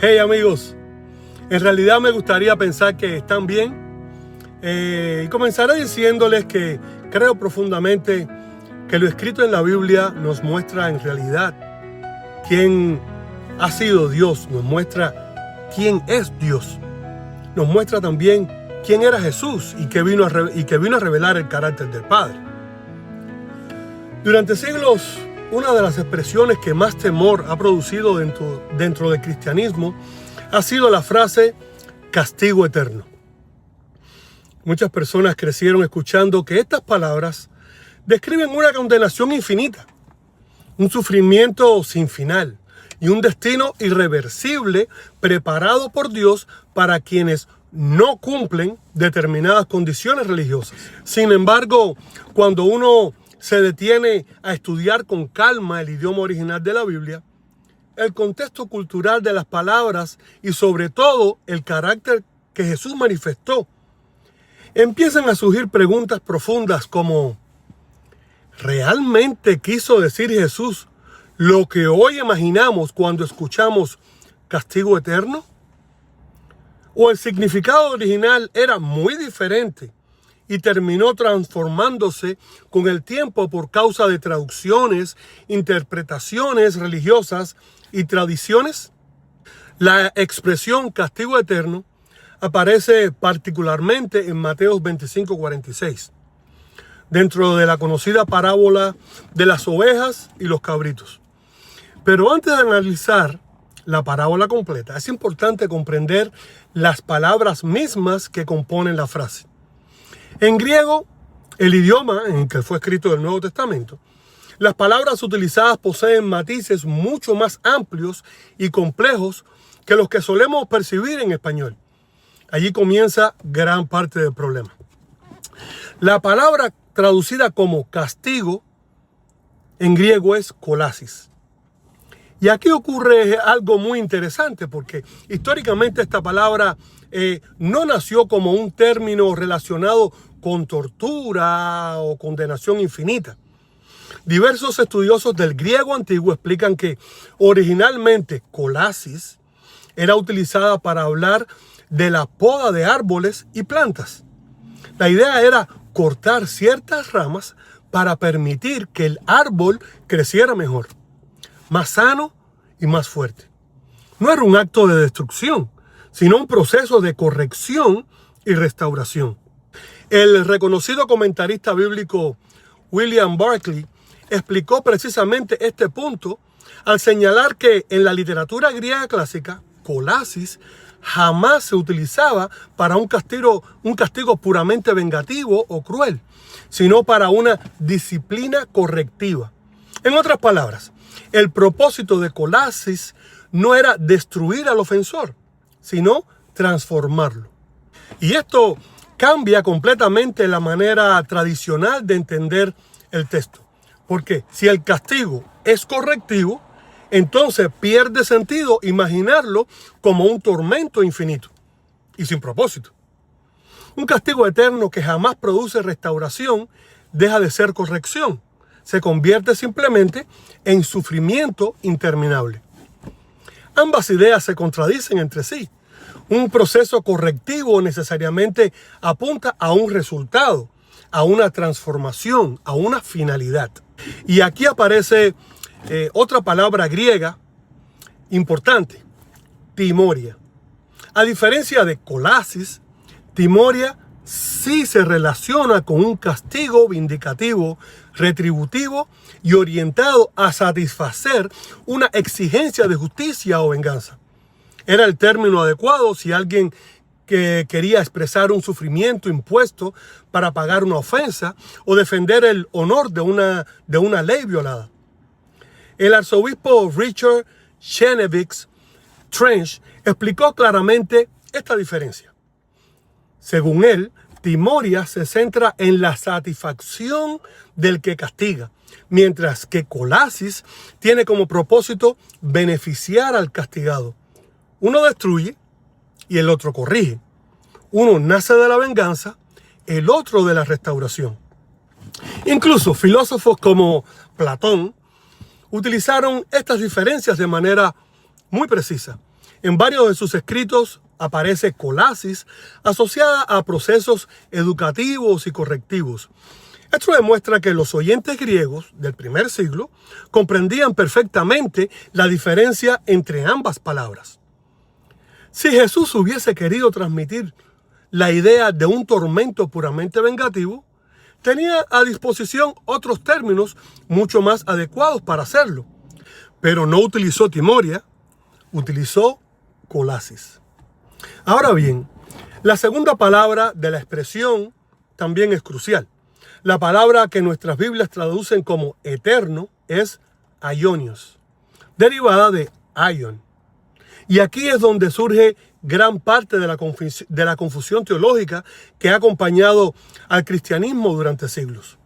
Hey amigos, en realidad me gustaría pensar que están bien y comenzaré diciéndoles que creo profundamente que lo escrito en la Biblia nos muestra en realidad quién ha sido Dios, nos muestra quién es Dios, nos muestra también quién era Jesús y que vino a revelar el carácter del Padre. Durante siglos, una de las expresiones que más temor ha producido dentro del cristianismo ha sido la frase castigo eterno. Muchas personas crecieron escuchando que estas palabras describen una condenación infinita, un sufrimiento sin final y un destino irreversible preparado por Dios para quienes no cumplen determinadas condiciones religiosas. Sin embargo, cuando uno se detiene a estudiar con calma el idioma original de la Biblia, el contexto cultural de las palabras y sobre todo el carácter que Jesús manifestó, empiezan a surgir preguntas profundas como: ¿realmente quiso decir Jesús lo que hoy imaginamos cuando escuchamos castigo eterno? ¿O el significado original era muy diferente y terminó transformándose con el tiempo por causa de traducciones, interpretaciones religiosas y tradiciones? La expresión castigo eterno aparece particularmente en Mateo 25:46, dentro de la conocida parábola de las ovejas y los cabritos. Pero antes de analizar la parábola completa, es importante comprender las palabras mismas que componen la frase. En griego, el idioma en que fue escrito el Nuevo Testamento, las palabras utilizadas poseen matices mucho más amplios y complejos que los que solemos percibir en español. Allí comienza gran parte del problema. La palabra traducida como castigo en griego es kolasis. Y aquí ocurre algo muy interesante porque históricamente esta palabra no nació como un término relacionado con tortura o condenación infinita. Diversos estudiosos del griego antiguo explican que originalmente kolasis era utilizada para hablar de la poda de árboles y plantas. La idea era cortar ciertas ramas para permitir que el árbol creciera mejor, más sano y más fuerte. No era un acto de destrucción, sino un proceso de corrección y restauración. El reconocido comentarista bíblico William Barclay explicó precisamente este punto al señalar que en la literatura griega clásica, kolasis jamás se utilizaba para un castigo puramente vengativo o cruel, sino para una disciplina correctiva. En otras palabras, el propósito de kolasis no era destruir al ofensor, sino transformarlo. Y esto cambia completamente la manera tradicional de entender el texto. Porque si el castigo es correctivo, entonces pierde sentido imaginarlo como un tormento infinito y sin propósito. Un castigo eterno que jamás produce restauración deja de ser corrección. Se convierte simplemente en sufrimiento interminable. Ambas ideas se contradicen entre sí. Un proceso correctivo necesariamente apunta a un resultado, a una transformación, a una finalidad. Y aquí aparece otra palabra griega importante, timoria. A diferencia de kolasis, timoria sí se relaciona con un castigo vindicativo, retributivo y orientado a satisfacer una exigencia de justicia o venganza. Era el término adecuado si alguien que quería expresar un sufrimiento impuesto para pagar una ofensa o defender el honor de una ley violada. El arzobispo Richard Chenevix Trench explicó claramente esta diferencia. Según él, timoria se centra en la satisfacción del que castiga, mientras que kolasis tiene como propósito beneficiar al castigado. Uno destruye y el otro corrige. Uno nace de la venganza, el otro de la restauración. Incluso filósofos como Platón utilizaron estas diferencias de manera muy precisa. En varios de sus escritos aparece colasis asociada a procesos educativos y correctivos. Esto demuestra que los oyentes griegos del primer siglo comprendían perfectamente la diferencia entre ambas palabras. Si Jesús hubiese querido transmitir la idea de un tormento puramente vengativo, tenía a disposición otros términos mucho más adecuados para hacerlo, pero no utilizó timoria, utilizó colasis. Ahora bien, la segunda palabra de la expresión también es crucial. La palabra que nuestras Biblias traducen como eterno es aionios, derivada de aion. Y aquí es donde surge gran parte de la confusión teológica que ha acompañado al cristianismo durante siglos.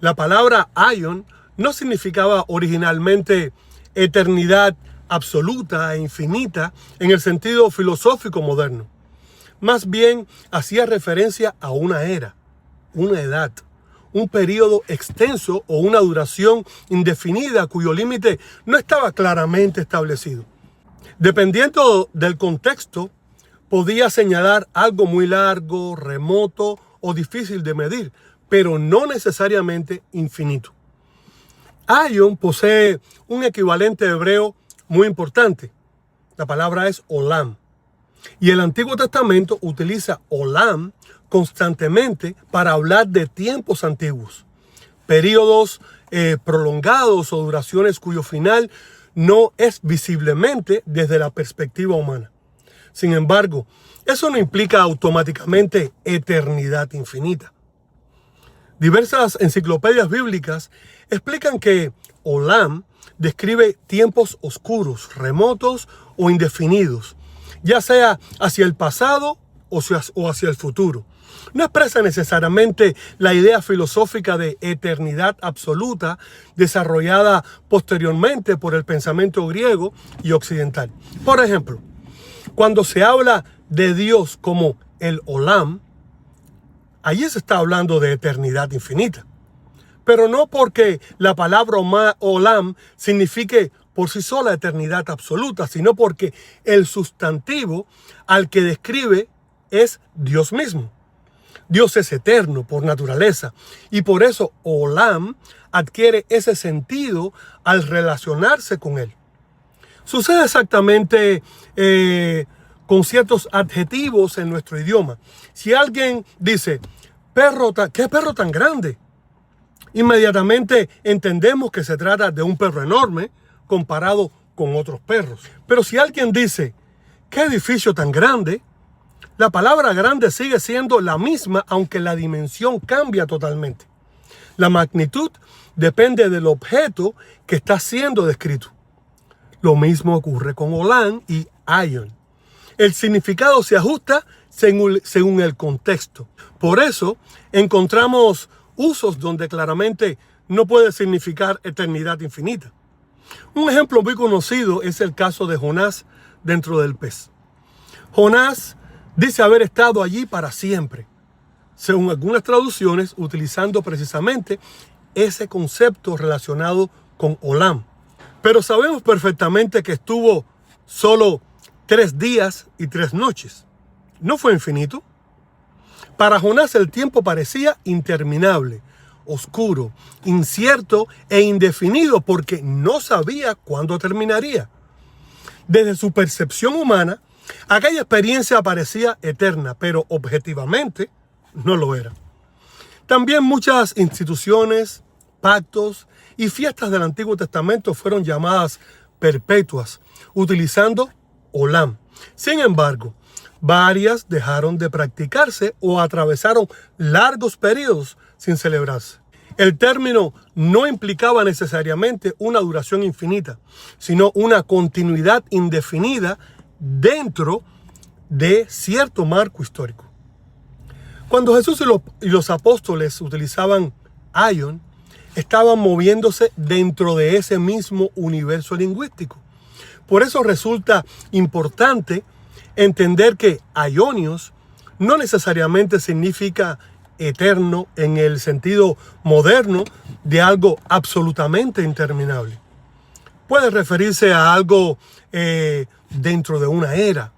La palabra aion no significaba originalmente eternidad absoluta e infinita en el sentido filosófico moderno. Más bien hacía referencia a una era, una edad, un periodo extenso o una duración indefinida cuyo límite no estaba claramente establecido. Dependiendo del contexto, podía señalar algo muy largo, remoto o difícil de medir, pero no necesariamente infinito. Aion posee un equivalente hebreo muy importante. La palabra es olam. Y el Antiguo Testamento utiliza olam constantemente para hablar de tiempos antiguos, periodos prolongados o duraciones cuyo final no es visiblemente desde la perspectiva humana. Sin embargo, eso no implica automáticamente eternidad infinita. Diversas enciclopedias bíblicas explican que olam describe tiempos oscuros, remotos o indefinidos, ya sea hacia el pasado o hacia el futuro. No expresa necesariamente la idea filosófica de eternidad absoluta desarrollada posteriormente por el pensamiento griego y occidental. Por ejemplo, cuando se habla de Dios como el olam, allí se está hablando de eternidad infinita. Pero no porque la palabra olam signifique por sí sola eternidad absoluta, sino porque el sustantivo al que describe es Dios mismo. Dios es eterno por naturaleza y por eso olam adquiere ese sentido al relacionarse con él. Sucede exactamente con ciertos adjetivos en nuestro idioma. Si alguien dice, ¿qué perro tan grande? Inmediatamente entendemos que se trata de un perro enorme comparado con otros perros. Pero si alguien dice, ¿qué edificio tan grande? La palabra grande sigue siendo la misma, aunque la dimensión cambia totalmente. La magnitud depende del objeto que está siendo descrito. Lo mismo ocurre con olam y aion. El significado se ajusta según el contexto. Por eso encontramos usos donde claramente no puede significar eternidad infinita. Un ejemplo muy conocido es el caso de Jonás dentro del pez. Jonás dice haber estado allí para siempre, según algunas traducciones, utilizando precisamente ese concepto relacionado con olam. Pero sabemos perfectamente que estuvo solo 3 días y 3 noches. ¿No fue infinito? Para Jonás el tiempo parecía interminable, oscuro, incierto e indefinido porque no sabía cuándo terminaría. Desde su percepción humana, aquella experiencia parecía eterna, pero objetivamente no lo era. También muchas instituciones, pactos y fiestas del Antiguo Testamento fueron llamadas perpetuas, utilizando olam. Sin embargo, varias dejaron de practicarse o atravesaron largos periodos sin celebrarse. El término no implicaba necesariamente una duración infinita, sino una continuidad indefinida dentro de cierto marco histórico. Cuando Jesús y los apóstoles utilizaban aion, estaban moviéndose dentro de ese mismo universo lingüístico. Por eso resulta importante entender que aionios no necesariamente significa eterno en el sentido moderno de algo absolutamente interminable. Puede referirse a algo dentro de una era,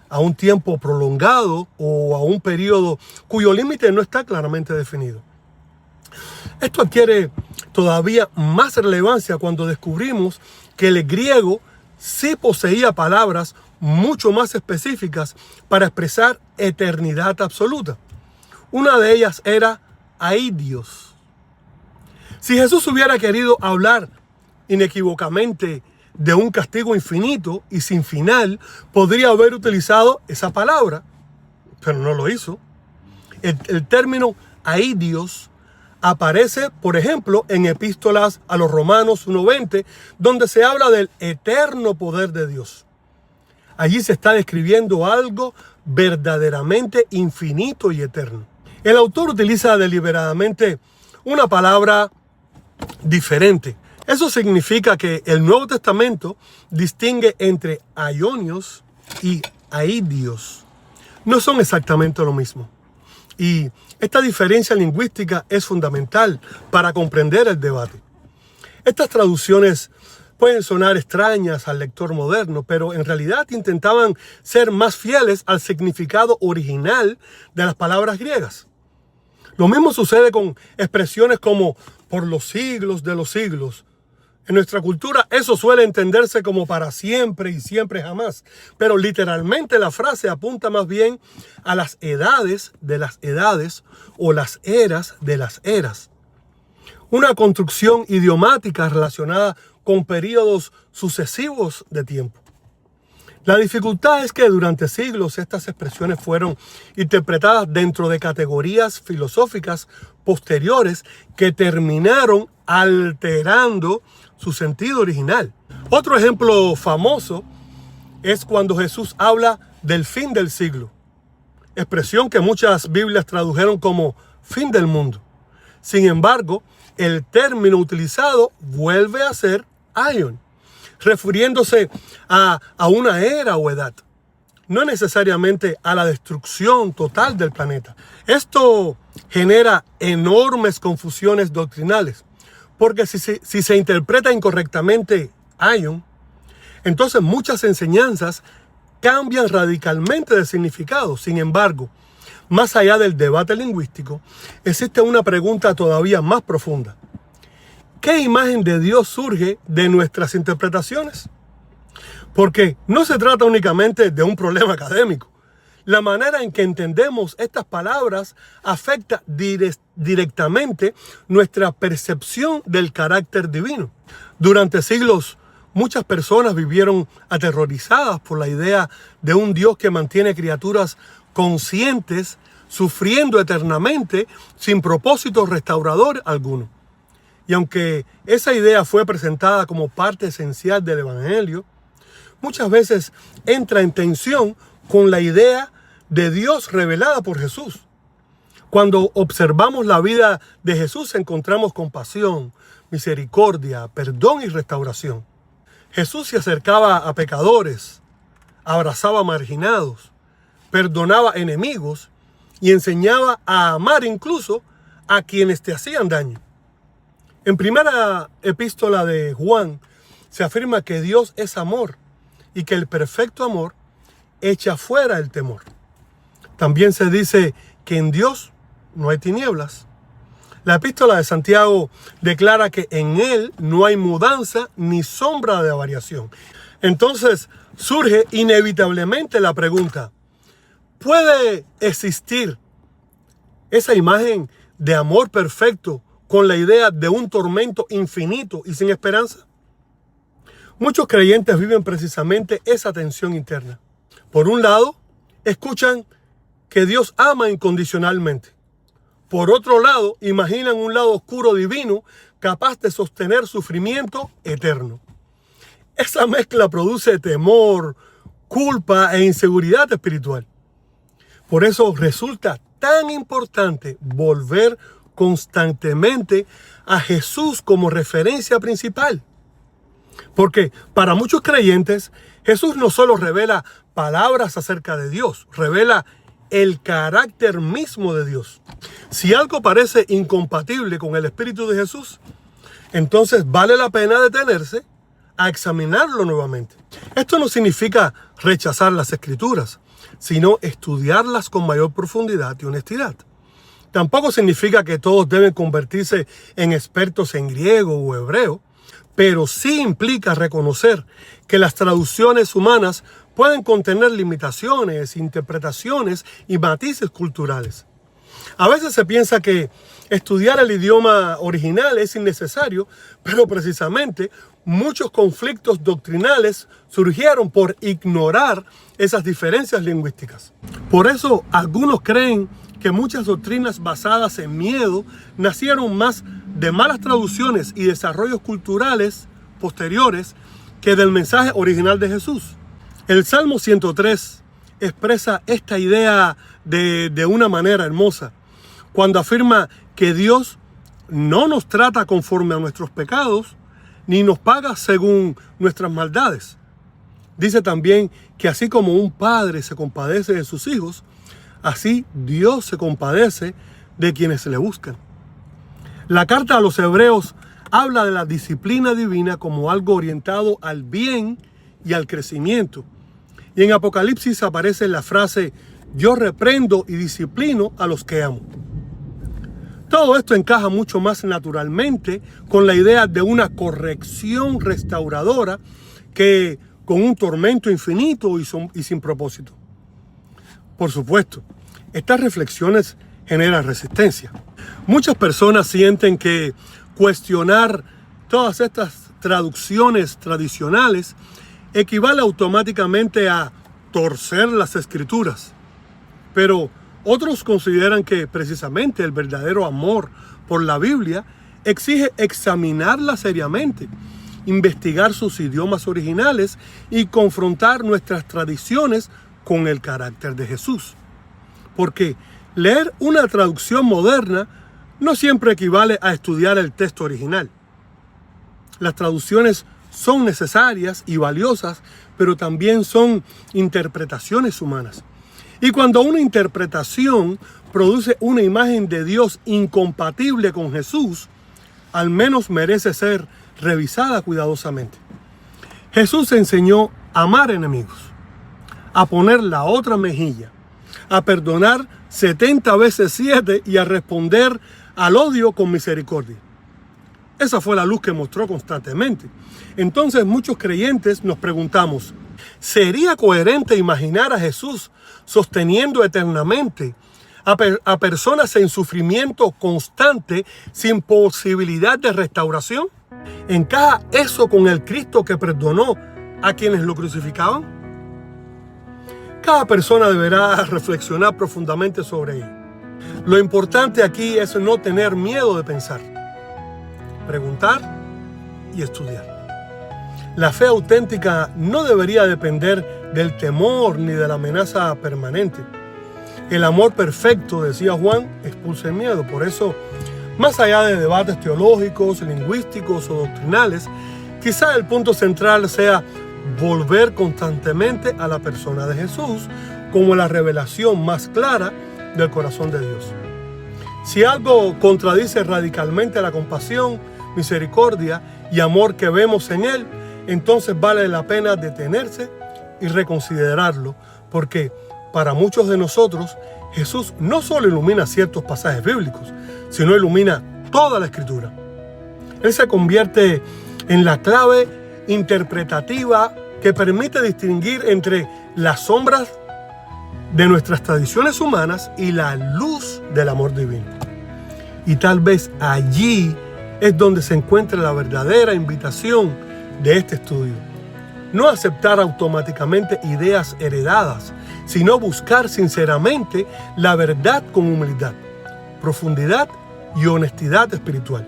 a un tiempo prolongado o a un periodo cuyo límite no está claramente definido. Esto adquiere todavía más relevancia cuando descubrimos que el griego sí poseía palabras mucho más específicas para expresar eternidad absoluta. Una de ellas era aidios. Si Jesús hubiera querido hablar inequívocamente de un castigo infinito y sin final, podría haber utilizado esa palabra, pero no lo hizo. El término aidios aparece, por ejemplo, en epístolas a los Romanos 1:20, donde se habla del eterno poder de Dios. Allí se está describiendo algo verdaderamente infinito y eterno. El autor utiliza deliberadamente una palabra diferente. Eso significa que el Nuevo Testamento distingue entre aionios y aidios. No son exactamente lo mismo. Y esta diferencia lingüística es fundamental para comprender el debate. Estas traducciones pueden sonar extrañas al lector moderno, pero en realidad intentaban ser más fieles al significado original de las palabras griegas. Lo mismo sucede con expresiones como por los siglos de los siglos. En nuestra cultura eso suele entenderse como para siempre y siempre jamás, pero literalmente la frase apunta más bien a las edades de las edades o las eras de las eras. Una construcción idiomática relacionada con periodos sucesivos de tiempo. La dificultad es que durante siglos estas expresiones fueron interpretadas dentro de categorías filosóficas posteriores que terminaron alterando su sentido original. Otro ejemplo famoso es cuando Jesús habla del fin del siglo, expresión que muchas Biblias tradujeron como fin del mundo. Sin embargo, el término utilizado vuelve a ser aion, refiriéndose a una era o edad, no necesariamente a la destrucción total del planeta. Esto genera enormes confusiones doctrinales, porque si se interpreta incorrectamente aion, entonces muchas enseñanzas cambian radicalmente de significado. Sin embargo, más allá del debate lingüístico, existe una pregunta todavía más profunda. ¿Qué imagen de Dios surge de nuestras interpretaciones? Porque no se trata únicamente de un problema académico. La manera en que entendemos estas palabras afecta directamente nuestra percepción del carácter divino. Durante siglos, muchas personas vivieron aterrorizadas por la idea de un Dios que mantiene criaturas conscientes, sufriendo eternamente, sin propósito restaurador alguno. Y aunque esa idea fue presentada como parte esencial del Evangelio, muchas veces entra en tensión con la idea de Dios revelada por Jesús. Cuando observamos la vida de Jesús encontramos compasión, misericordia, perdón y restauración. Jesús se acercaba a pecadores, abrazaba marginados, perdonaba enemigos y enseñaba a amar incluso a quienes te hacían daño. En primera epístola de Juan se afirma que Dios es amor y que el perfecto amor echa fuera el temor. También se dice que en Dios no hay tinieblas. La epístola de Santiago declara que en Él no hay mudanza ni sombra de variación. Entonces surge inevitablemente la pregunta, ¿puede existir esa imagen de amor perfecto con la idea de un tormento infinito y sin esperanza? Muchos creyentes viven precisamente esa tensión interna. Por un lado, escuchan que Dios ama incondicionalmente. Por otro lado, imaginan un lado oscuro divino capaz de sostener sufrimiento eterno. Esa mezcla produce temor, culpa e inseguridad espiritual. Por eso resulta tan importante volver constantemente a Jesús como referencia principal. Porque para muchos creyentes, Jesús no solo revela palabras acerca de Dios, revela el carácter mismo de Dios. Si algo parece incompatible con el Espíritu de Jesús, entonces vale la pena detenerse a examinarlo nuevamente. Esto no significa rechazar las escrituras, sino estudiarlas con mayor profundidad y honestidad. Tampoco significa que todos deben convertirse en expertos en griego o hebreo, pero sí implica reconocer que las traducciones humanas pueden contener limitaciones, interpretaciones y matices culturales. A veces se piensa que estudiar el idioma original es innecesario, pero precisamente muchos conflictos doctrinales surgieron por ignorar esas diferencias lingüísticas. Por eso algunos creen que muchas doctrinas basadas en miedo nacieron más de malas traducciones y desarrollos culturales posteriores que del mensaje original de Jesús. El Salmo 103 expresa esta idea de una manera hermosa, cuando afirma que Dios no nos trata conforme a nuestros pecados, ni nos paga según nuestras maldades. Dice también que así como un padre se compadece de sus hijos, así Dios se compadece de quienes le buscan. La carta a los Hebreos habla de la disciplina divina como algo orientado al bien y al crecimiento. Y en Apocalipsis aparece la frase: yo reprendo y disciplino a los que amo. Todo esto encaja mucho más naturalmente con la idea de una corrección restauradora que con un tormento infinito y sin propósito. Por supuesto, estas reflexiones generan resistencia. Muchas personas sienten que cuestionar todas estas traducciones tradicionales equivale automáticamente a torcer las escrituras. Pero otros consideran que precisamente el verdadero amor por la Biblia exige examinarla seriamente, investigar sus idiomas originales y confrontar nuestras tradiciones con el carácter de Jesús. Porque leer una traducción moderna no siempre equivale a estudiar el texto original. Las traducciones son necesarias y valiosas, pero también son interpretaciones humanas. Y cuando una interpretación produce una imagen de Dios incompatible con Jesús, al menos merece ser revisada cuidadosamente. Jesús enseñó a amar enemigos, a poner la otra mejilla, a perdonar 70 veces 7 y a responder al odio con misericordia. Esa fue la luz que mostró constantemente. Entonces muchos creyentes nos preguntamos, ¿sería coherente imaginar a Jesús sosteniendo eternamente a personas en sufrimiento constante sin posibilidad de restauración? ¿Encaja eso con el Cristo que perdonó a quienes lo crucificaban? Cada persona deberá reflexionar profundamente sobre ello. Lo importante aquí es no tener miedo de pensar, preguntar y estudiar. La fe auténtica no debería depender del temor ni de la amenaza permanente. El amor perfecto, decía Juan, expulsa el miedo. Por eso, más allá de debates teológicos, lingüísticos o doctrinales, quizá el punto central sea volver constantemente a la persona de Jesús como la revelación más clara del corazón de Dios. Si algo contradice radicalmente la compasión, misericordia y amor que vemos en Él, entonces vale la pena detenerse y reconsiderarlo, porque para muchos de nosotros Jesús no solo ilumina ciertos pasajes bíblicos, sino ilumina toda la Escritura. Él se convierte en la clave interpretativa que permite distinguir entre las sombras de nuestras tradiciones humanas y la luz del amor divino. Y tal vez allí es donde se encuentra la verdadera invitación de este estudio. No aceptar automáticamente ideas heredadas, sino buscar sinceramente la verdad con humildad, profundidad y honestidad espiritual.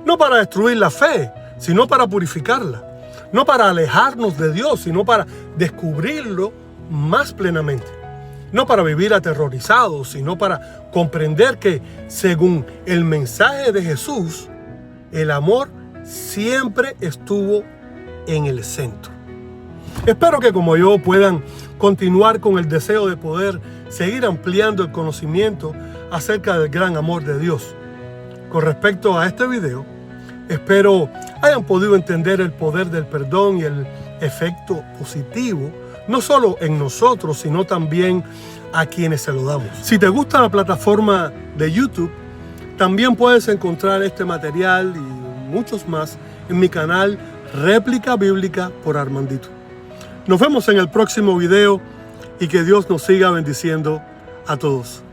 No para destruir la fe, sino para purificarla. No para alejarnos de Dios, sino para descubrirlo más plenamente. No para vivir aterrorizados, sino para comprender que, según el mensaje de Jesús, el amor siempre estuvo en el centro. Espero que como yo puedan continuar con el deseo de poder seguir ampliando el conocimiento acerca del gran amor de Dios. Con respecto a este video, Espero hayan podido entender el poder del perdón y el efecto positivo, no solo en nosotros, sino también a quienes se lo damos. Si te gusta la plataforma de YouTube, también puedes encontrar este material y muchos más en mi canal Réplica Bíblica por Armandito. Nos vemos en el próximo video y que Dios nos siga bendiciendo a todos.